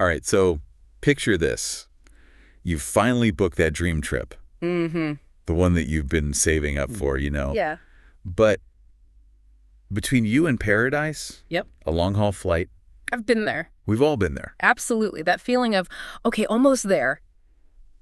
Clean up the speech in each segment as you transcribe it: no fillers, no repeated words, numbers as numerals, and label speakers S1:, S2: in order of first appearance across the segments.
S1: All right, so picture this. You finally booked that dream trip.
S2: Mm-hmm.
S1: The one that you've been saving up for,
S2: Yeah.
S1: But between you and paradise,
S2: Yep.
S1: a long-haul flight,
S2: I've been there.
S1: we've all been there.
S2: Absolutely. That feeling of, okay, almost there.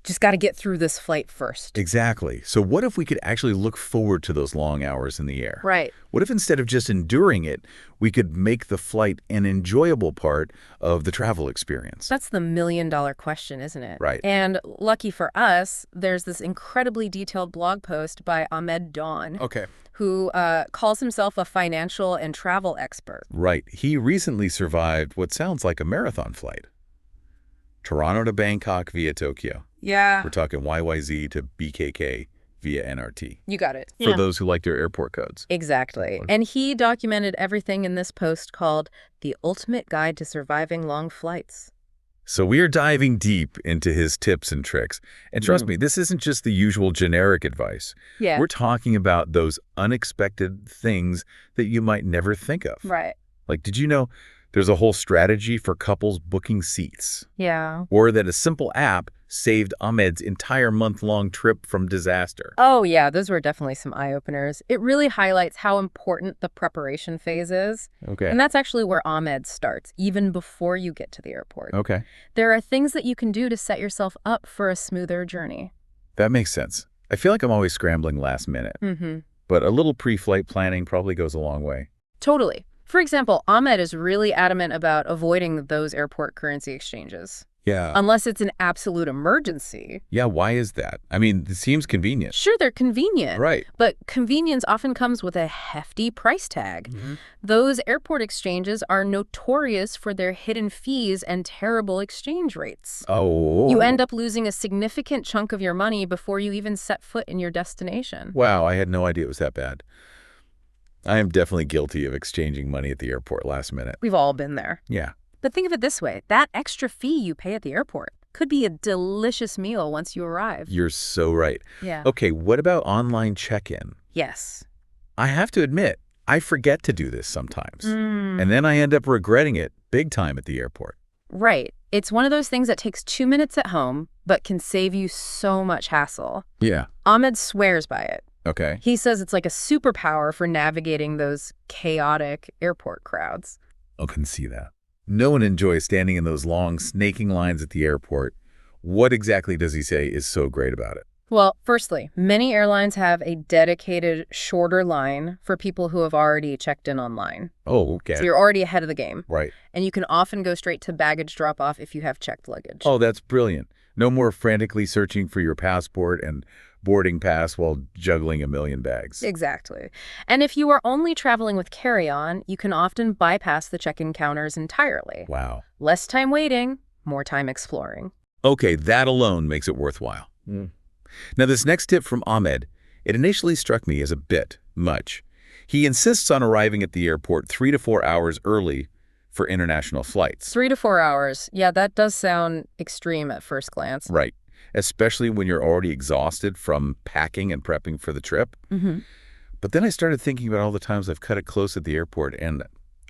S2: Just got to get through this flight first.
S1: Exactly. So what if we could actually look forward to those long hours in the air?
S2: Right.
S1: What if instead of just enduring it, we could make the flight an enjoyable part of the travel experience?
S2: That's the million-dollar question, isn't it?
S1: Right.
S2: And lucky for us, there's this incredibly detailed blog post by Ahmed
S1: Okay.
S2: who calls himself a financial and travel expert.
S1: Right. He recently survived what sounds like a marathon flight. Toronto to Bangkok via Tokyo.
S2: Yeah.
S1: We're talking YYZ to BKK via NRT.
S2: You got it.
S1: For those who like their airport codes.
S2: Exactly. And he documented everything in this post called The Ultimate Guide to Surviving Long Flights.
S1: So we are diving deep into his tips and tricks. And trust me, this isn't just the usual generic advice.
S2: Yeah.
S1: We're talking about those unexpected things that you might never think of.
S2: Right.
S1: Like, did you know there's a whole strategy for couples booking seats?
S2: Yeah.
S1: Or that a simple app saved Ahmed's entire month-long trip from disaster?
S2: Oh, yeah, those were definitely some eye-openers. It really highlights how important the preparation phase is.
S1: Okay.
S2: And that's actually where Ahmed starts, even before you get to the airport.
S1: Okay.
S2: There are things that you can do to set yourself up for a smoother journey.
S1: That makes sense. I feel like I'm always scrambling last minute.
S2: Mm-hmm.
S1: But a little pre-flight planning probably goes a long way.
S2: Totally. For example, Ahmed is really adamant about avoiding those airport currency exchanges.
S1: Yeah.
S2: Unless it's an absolute emergency.
S1: Yeah, why is that? I mean, it seems convenient.
S2: Sure, they're convenient.
S1: Right.
S2: But convenience often comes with a hefty price tag.
S1: Mm-hmm.
S2: Those airport exchanges are notorious for their hidden fees and terrible exchange rates.
S1: Oh.
S2: You end up losing a significant chunk of your money before you even set foot in your destination.
S1: Wow, I had no idea it was that bad. I am definitely guilty of exchanging money at the airport last minute.
S2: We've all been there.
S1: Yeah.
S2: But think of it this way. That extra fee you pay at the airport could be a delicious meal once you arrive.
S1: You're so right.
S2: Yeah.
S1: Okay, what about online check-in?
S2: Yes.
S1: I have to admit, I forget to do this sometimes.
S2: Mm.
S1: And then I end up regretting it big time at the airport.
S2: Right. It's one of those things that takes 2 minutes at home, but can save you so much hassle.
S1: Yeah.
S2: Ahmed swears by it.
S1: Okay.
S2: He says it's like a superpower for navigating those chaotic airport crowds.
S1: I can see that. No one enjoys standing in those long, snaking lines at the airport. What exactly does he say is so great about it?
S2: Well, firstly, many airlines have a dedicated, shorter line for people who have already checked in online.
S1: Oh, okay.
S2: So you're already ahead of the game.
S1: Right.
S2: And you can often go straight to baggage drop-off if you have checked luggage.
S1: Oh, that's brilliant. No more frantically searching for your passport and boarding pass while juggling a million bags.
S2: Exactly. And if you are only traveling with carry-on, you can often bypass the check-in counters entirely.
S1: Wow.
S2: Less time waiting, more time exploring.
S1: Okay, that alone makes it worthwhile. Now, this next tip from Ahmed, it initially struck me as a bit much. He insists on arriving at the airport 3 to 4 hours early for international flights.
S2: 3 to 4 hours. Yeah, that does sound extreme at first glance.
S1: Right. Especially when you're already exhausted from packing and prepping for the trip.
S2: Mm-hmm.
S1: But then I started thinking about all the times I've cut it close at the airport, and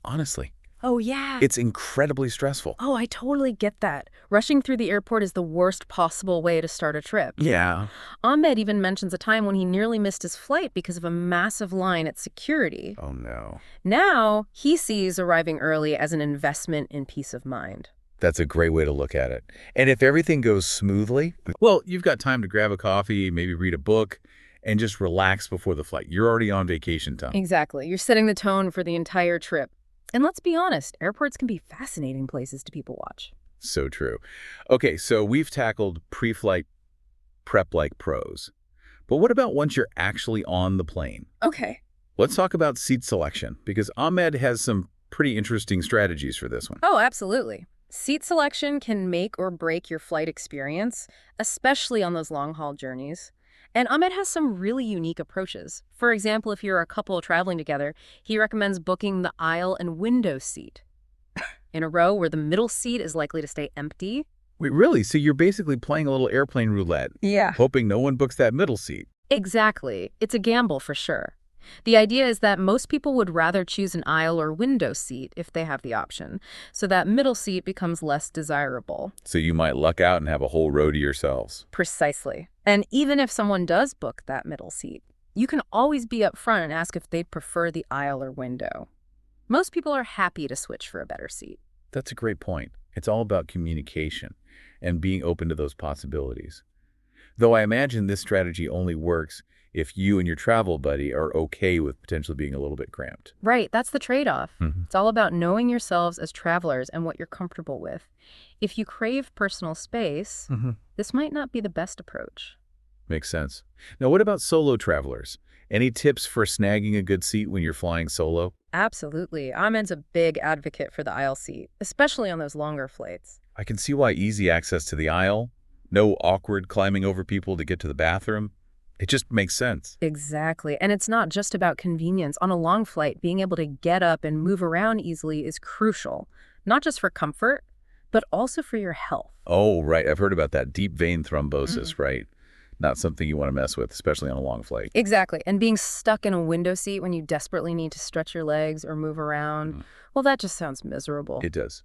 S1: honestly,
S2: Oh, yeah.
S1: it's incredibly stressful.
S2: Oh, I totally get that. Rushing through the airport is the worst possible way to start a trip.
S1: Yeah.
S2: Ahmed even mentions a time when he nearly missed his flight because of a massive line at security.
S1: Oh, no.
S2: Now, he sees arriving early as an investment in peace of mind.
S1: That's a great way to look at it. And if everything goes smoothly, well, you've got time to grab a coffee, maybe read a book, and just relax before the flight. You're already on vacation time.
S2: Exactly. You're setting the tone for the entire trip. And let's be honest, airports can be fascinating places to people watch.
S1: So true. Okay, so we've tackled pre-flight prep like pros. But what about once you're actually on the plane?
S2: Okay.
S1: Let's talk about seat selection, because Ahmed has some pretty interesting strategies for this one.
S2: Oh, absolutely. Seat selection can make or break your flight experience, especially on those long-haul journeys. And Ahmed has some really unique approaches. For example, if you're a couple traveling together, he recommends booking the aisle and window seat in a row where the middle seat is likely to stay empty.
S1: Wait, really? So you're basically playing a little airplane roulette,
S2: Yeah.
S1: hoping no one books that middle seat.
S2: Exactly. It's a gamble for sure. The idea is that most people would rather choose an aisle or window seat if they have the option, so that middle seat becomes less desirable.
S1: So you might luck out and have a whole row to yourselves.
S2: Precisely. And even if someone does book that middle seat, you can always be upfront and ask if they'd prefer the aisle or window. Most people are happy to switch for a better seat.
S1: That's a great point. It's all about communication and being open to those possibilities. Though I imagine this strategy only works if you and your travel buddy are okay with potentially being a little bit cramped.
S2: Right, that's the trade-off.
S1: Mhm.
S2: It's all about knowing yourselves as travelers and what you're comfortable with. If you crave personal space, this might not be the best approach.
S1: Makes sense. Now, what about solo travelers? Any tips for snagging a good seat when you're flying solo?
S2: Absolutely. Ahmed's a big advocate for the aisle seat, especially on those longer flights.
S1: I can see why easy access to the aisle, no awkward climbing over people to get to the bathroom. It just makes sense.
S2: Exactly. And it's not just about convenience. On a long flight, being able to get up and move around easily is crucial, not just for comfort, but also for your health.
S1: Oh, right. I've heard about that. Deep vein thrombosis, right? Not something you want to mess with, especially on a long flight.
S2: Exactly. And being stuck in a window seat when you desperately need to stretch your legs or move around, well, that just sounds miserable.
S1: It does.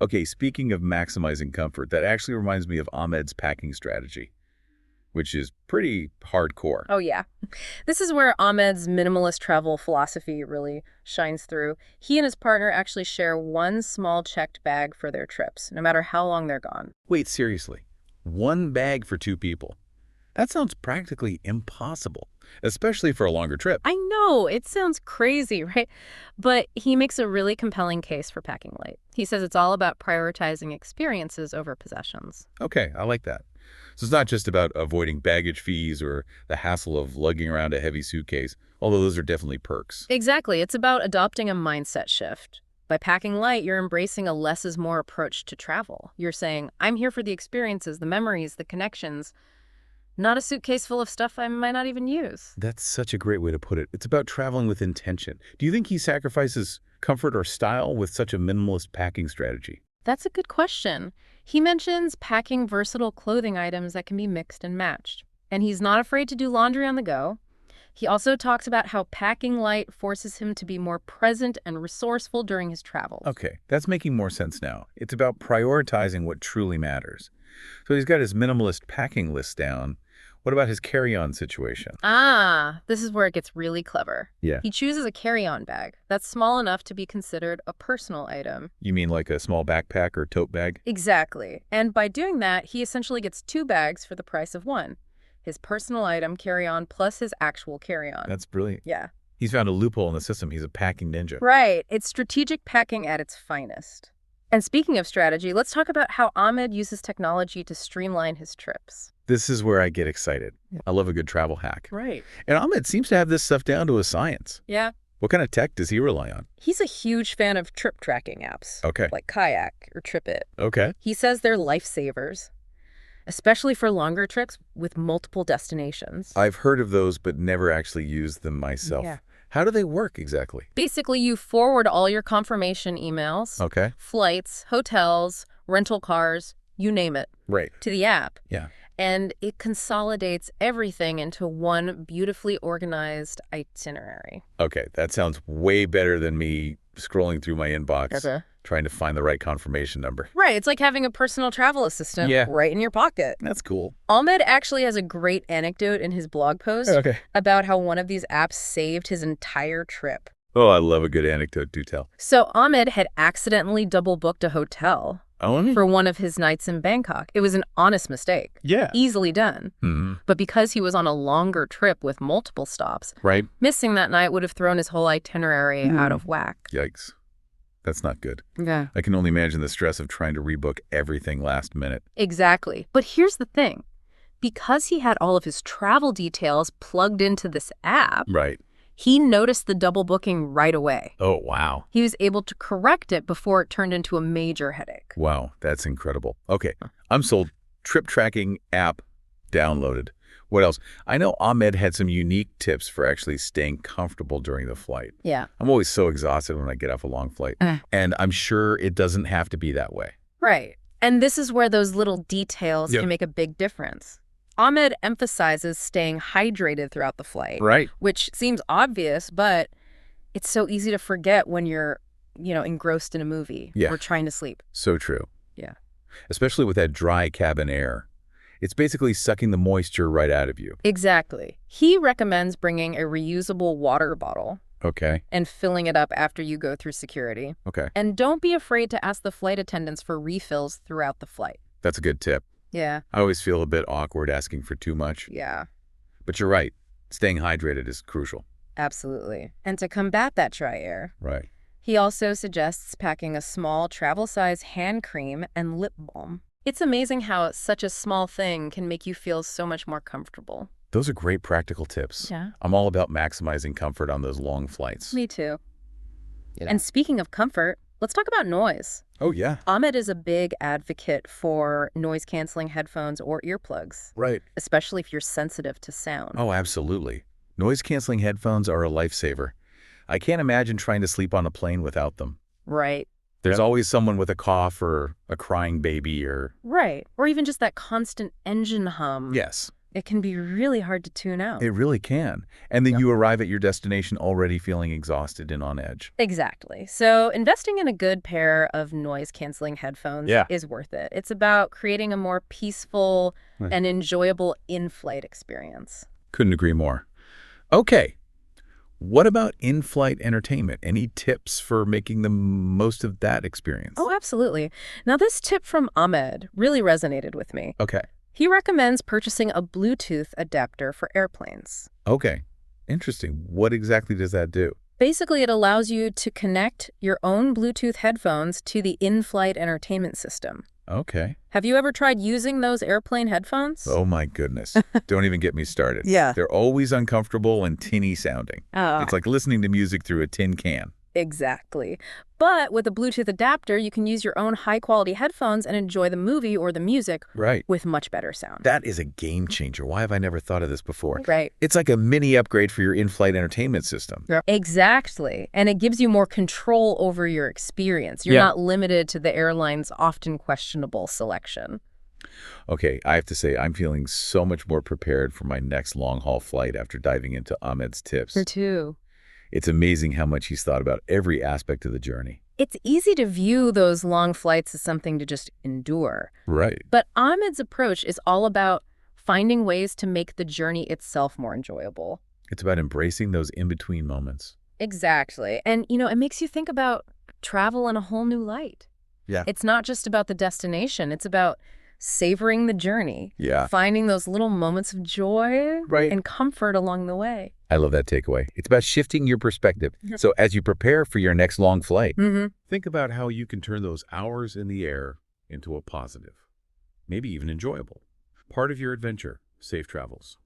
S1: Okay, speaking of maximizing comfort, that actually reminds me of Ahmed's packing strategy, which is pretty hardcore.
S2: Oh, yeah. This is where Ahmed's minimalist travel philosophy really shines through. He and his partner actually share one small checked bag for their trips, no matter how long they're gone.
S1: Wait, seriously? One bag for two people? That sounds practically impossible, especially for a longer trip.
S2: I know, it sounds crazy, right? But he makes a really compelling case for packing light. He says it's all about prioritizing experiences over possessions.
S1: Okay, I like that. So it's not just about avoiding baggage fees or the hassle of lugging around a heavy suitcase, although those are definitely perks.
S2: Exactly. It's about adopting a mindset shift. By packing light, you're embracing a less is more approach to travel. You're saying, I'm here for the experiences, the memories, the connections, not a suitcase full of stuff I might not even use.
S1: That's such a great way to put it. It's about traveling with intention. Do you think he sacrifices comfort or style with such a minimalist packing strategy?
S2: That's a good question. He mentions packing versatile clothing items that can be mixed and matched. And he's not afraid to do laundry on the go. He also talks about how packing light forces him to be more present and resourceful during his travels.
S1: Okay, that's making more sense now. It's about prioritizing what truly matters. So he's got his minimalist packing list down. What about his carry-on situation?
S2: This is where it gets really clever.
S1: Yeah.
S2: He chooses a carry-on bag that's small enough to be considered a personal item.
S1: You mean like a small backpack or tote bag?
S2: Exactly. And by doing that, he essentially gets two bags for the price of one. His personal item carry-on plus his actual carry-on.
S1: That's brilliant.
S2: Yeah.
S1: He's found a loophole in the system. He's a packing ninja.
S2: Right. It's strategic packing at its finest. And speaking of strategy, let's talk about how Ahmed uses technology to streamline his trips.
S1: This is where I get excited. I love a good travel hack.
S2: Right.
S1: And Ahmed seems to have this stuff down to a science.
S2: Yeah.
S1: What kind of tech does he rely on?
S2: He's a huge fan of trip tracking apps.
S1: Okay.
S2: Like Kayak or TripIt.
S1: Okay.
S2: He says they're lifesavers, especially for longer trips with multiple destinations.
S1: I've heard of those, but never actually used them myself.
S2: Yeah.
S1: How do they work exactly?
S2: Basically, you forward all your confirmation emails,
S1: Okay.
S2: flights, hotels, rental cars, you name it,
S1: Right.
S2: to the app.
S1: Yeah.
S2: And it consolidates everything into one beautifully organized itinerary.
S1: Okay. That sounds way better than me scrolling through my inbox,
S2: Okay.
S1: trying to find the right confirmation number.
S2: Right, it's like having a personal travel assistant right in your pocket.
S1: That's cool.
S2: Ahmed actually has a great anecdote in his blog post
S1: Okay.
S2: about how one of these apps saved his entire trip.
S1: Oh, I love a good anecdote. Do tell.
S2: So Ahmed had accidentally double booked a hotel
S1: Oh,
S2: for one of his nights in Bangkok. It was an honest mistake.
S1: yeah.
S2: Easily done. But because he was on a longer trip with multiple stops,
S1: Right.
S2: missing that night would have thrown his whole itinerary out of whack.
S1: Yikes. That's not good.
S2: Yeah.
S1: I can only imagine the stress of trying to rebook everything last minute.
S2: Exactly. But here's the thing. Because he had all of his travel details plugged into this app,
S1: Right.
S2: he noticed the double booking right away.
S1: Oh, wow.
S2: He was able to correct it before it turned into a major headache.
S1: Wow, that's incredible. Okay, I'm sold. Trip tracking app downloaded. What else? I know Ahmed had some unique tips for actually staying comfortable during the flight.
S2: Yeah.
S1: I'm always so exhausted when I get off a long flight, and I'm sure it doesn't have to be that way.
S2: Right. And this is where those little details
S1: Yep.
S2: can make a big difference. Ahmed emphasizes staying hydrated throughout the flight,
S1: Right.
S2: which seems obvious, but it's so easy to forget when you're, engrossed in a movie
S1: Yeah.
S2: or trying to sleep.
S1: So true.
S2: Yeah.
S1: Especially with that dry cabin air. It's basically sucking the moisture right out of you.
S2: Exactly. He recommends bringing a reusable water bottle
S1: Okay.
S2: and filling it up after you go through security.
S1: Okay.
S2: And don't be afraid to ask the flight attendants for refills throughout the flight.
S1: That's a good tip.
S2: Yeah.
S1: I always feel a bit awkward asking for too much.
S2: Yeah,
S1: But you're right. Staying hydrated is crucial.
S2: absolutely. And to combat that dry air,
S1: Right.
S2: he also suggests packing a small travel-size hand cream and lip balm. It's amazing how such a small thing can make you feel so much more comfortable.
S1: Those are great practical tips.
S2: Yeah.
S1: I'm all about maximizing comfort on those long flights.
S2: Me too.
S1: Yeah.
S2: And speaking of comfort, let's talk about noise.
S1: Oh, yeah.
S2: Ahmed is a big advocate for noise-canceling headphones or earplugs,
S1: Right.
S2: especially if you're sensitive to sound.
S1: Oh, absolutely. Noise-canceling headphones are a lifesaver. I can't imagine trying to sleep on a plane without them.
S2: Right.
S1: There's always someone with a cough or a crying baby or...
S2: Right. Or even just that constant engine hum.
S1: Yes,
S2: It can be really hard to tune out.
S1: it really can. And then you arrive at your destination already feeling exhausted and on edge.
S2: Exactly. So investing in a good pair of noise-canceling headphones is worth it. It's about creating a more peaceful and enjoyable in-flight experience.
S1: Couldn't agree more. Okay. What about in-flight entertainment? Any tips for making the most of that experience?
S2: Oh, absolutely. Now, this tip from Ahmed really resonated with me.
S1: Okay.
S2: He recommends purchasing a Bluetooth adapter for airplanes.
S1: Okay. Interesting. What exactly does that do?
S2: Basically, it allows you to connect your own Bluetooth headphones to the in-flight entertainment system.
S1: Okay.
S2: Have you ever tried using those airplane headphones?
S1: Oh, my goodness. Don't even get me started.
S2: Yeah.
S1: They're always uncomfortable and tinny sounding.
S2: Oh.
S1: It's like listening to music through a tin can.
S2: Exactly. But with a Bluetooth adapter, you can use your own high-quality headphones and enjoy the movie or the music
S1: Right.
S2: with much better sound.
S1: That is a game changer. Why have I never thought of this before?
S2: Right.
S1: It's like a mini upgrade for your in-flight entertainment system.
S2: Exactly. And it gives you more control over your experience. You're not limited to the airline's often questionable selection.
S1: Okay, I have to say, I'm feeling so much more prepared for my next long-haul flight after diving into Ahmed's tips.
S2: Me too.
S1: It's amazing how much he's thought about every aspect of the journey.
S2: It's easy to view those long flights as something to just endure.
S1: Right.
S2: But Ahmed's approach is all about finding ways to make the journey itself more enjoyable.
S1: It's about embracing those in-between moments.
S2: Exactly. And, it makes you think about travel in a whole new light.
S1: Yeah.
S2: It's not just about the destination. It's about savoring the journey.
S1: Yeah.
S2: Finding those little moments of joy
S1: Right.
S2: and comfort along the way.
S1: I love that takeaway. It's about shifting your perspective. So as you prepare for your next long flight, think about how you can turn those hours in the air into a positive, maybe even enjoyable, part of your adventure. Safe travels.